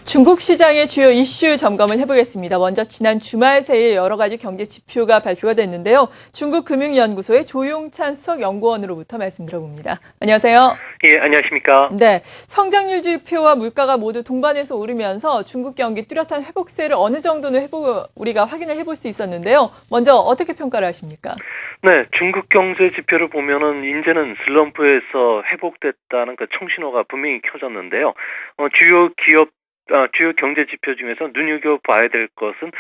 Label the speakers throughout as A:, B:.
A: 중국 시장의 주요 이슈 점검을 해보겠습니다. 먼저 지난 주말 새에 여러 가지 경제 지표가 발표가 됐는데요. 중국금융연구소의 조용찬 수석연구원으로부터 말씀 들어봅니다. 안녕하세요.
B: 예, 안녕하십니까.
A: 네, 성장률 지표와 물가가 모두 동반해서 오르면서 중국 경기 뚜렷한 회복세를 어느 정도는 우리가 확인을 해볼 수 있었는데요. 먼저 어떻게 평가를 하십니까?
B: 네, 중국 경제 지표를 보면은 이제는 슬럼프에서 회복됐다는 그 청신호가 분명히 켜졌는데요. 주요 경제 지표 중에서 눈여겨봐야 될 것은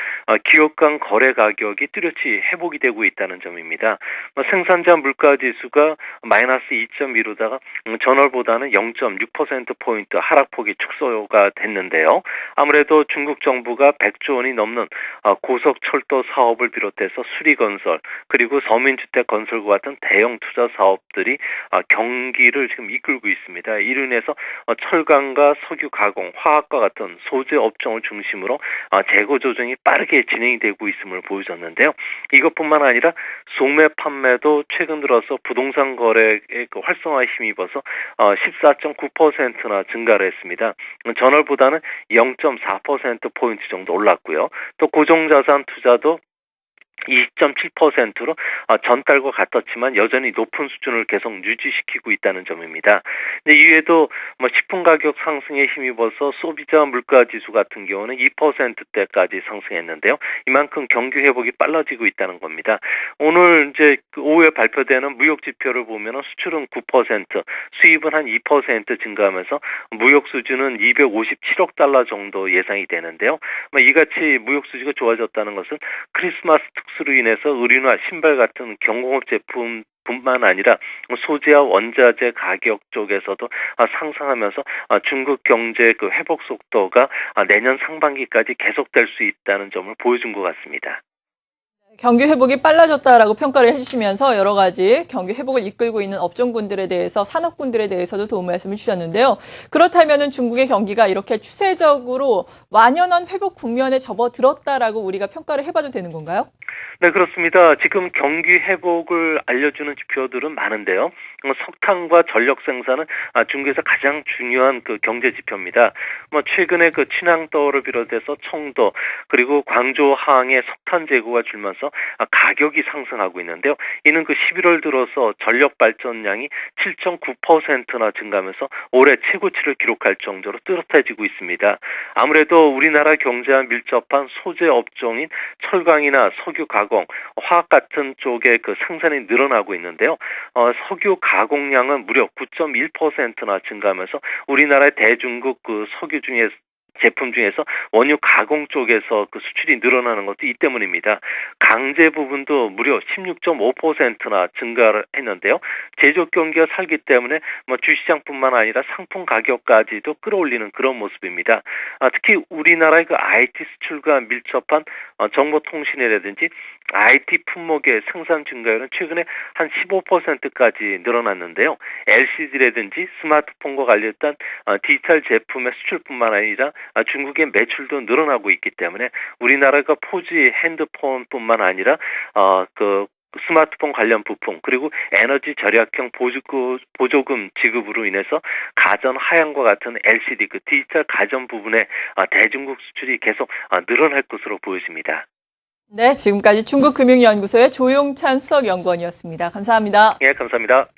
B: 기업 간 거래 가격이 뚜렷이 회복이 되고 있다는 점입니다. 생산자 물가 지수가 마이너스 2.2로다가 전월보다는 0.6%포인트 하락폭이 축소가 됐는데요. 아무래도 중국 정부가 100조 원이 넘는 고속철도 사업을 비롯해서 수리건설 그리고 서민주택 건설과 같은 대형 투자 사업들이 경기를 지금 이끌고 있습니다. 이로 인해서 철강과 석유 가공, 화학과 같은 소재 업종을 중심으로 재고 조정이 빠르게 진행이 되고 있음을 보여줬는데요. 이것뿐만 아니라 소매 판매도 최근 들어서 부동산 거래의 그 활성화에 힘입어서 14.9%나 증가를 했습니다. 전월보다는 0.4%포인트 정도 올랐고요. 또 고정자산 투자도 20.7%로 전달과 같았지만 여전히 높은 수준을 계속 유지시키고 있다는 점입니다. 이외에도 식품 가격 상승에 힘입어서 소비자 물가 지수 같은 경우는 2%대까지 상승했는데요. 이만큼 경기 회복이 빨라지고 있다는 겁니다. 오늘 이제 오후에 발표되는 무역 지표를 보면 수출은 9%, 수입은 한 2% 증가하면서 무역 수준은 257억 달러 정도 예상이 되는데요. 이같이 무역 수지가 좋아졌다는 것은 크리스마스 특수로 인해서 의류나 신발 같은 경공업 제품 뿐만 아니라 소재와 원자재 가격 쪽에서도 상승하면서 중국 경제의 그 회복 속도가 내년 상반기까지 계속될 수 있다는 점을 보여준 것 같습니다.
A: 경기 회복이 빨라졌다라고 평가를 해주시면서 여러 가지 경기 회복을 이끌고 있는 업종군들에 대해서 산업군들에 대해서도 도움 말씀을 주셨는데요. 그렇다면은 중국의 경기가 이렇게 추세적으로 완연한 회복 국면에 접어들었다라고 우리가 평가를 해봐도 되는 건가요?
B: 네, 그렇습니다. 지금 경기 회복을 알려주는 지표들은 많은데요. 석탄과 전력 생산은 중국에서 가장 중요한 그 경제 지표입니다. 최근에 그 친황도를 비롯해서 청도 그리고 광주 항의 석탄 재고가 줄면서 가격이 상승하고 있는데요. 이는 그 11월 들어서 전력 발전량이 7.9%나 증가하면서 올해 최고치를 기록할 정도로 뚜렷해지고 있습니다. 아무래도 우리나라 경제와 밀접한 소재 업종인 철강이나 석유 가공, 화학 같은 쪽의 그 생산이 늘어나고 있는데요. 석유 가공량은 무려 9.1%나 증가하면서 우리나라의 대중국 그 석유 중에 제품 중에서 원유 가공 쪽에서 그 수출이 늘어나는 것도 이 때문입니다. 강제 부분도 무려 16.5%나 증가를 했는데요. 제조업 경기가 살기 때문에 주시장뿐만 아니라 상품 가격까지도 끌어올리는 그런 모습입니다. 특히 우리나라의 그 IT 수출과 밀접한 정보통신이라든지 IT 품목의 생산 증가율은 최근에 한 15%까지 늘어났는데요. LCD라든지 스마트폰과 관련된 디지털 제품의 수출뿐만 아니라 중국의 매출도 늘어나고 있기 때문에 우리나라가 4G 핸드폰뿐만 아니라 그 스마트폰 관련 부품 그리고 에너지 절약형 보조금 지급으로 인해서 가전 하향과 같은 LCD 그 디지털 가전 부분의 대중국 수출이 계속 늘어날 것으로 보여집니다.
A: 네, 지금까지 중국금융연구소의 조용찬 수석연구원이었습니다. 감사합니다.
B: 예, 감사합니다.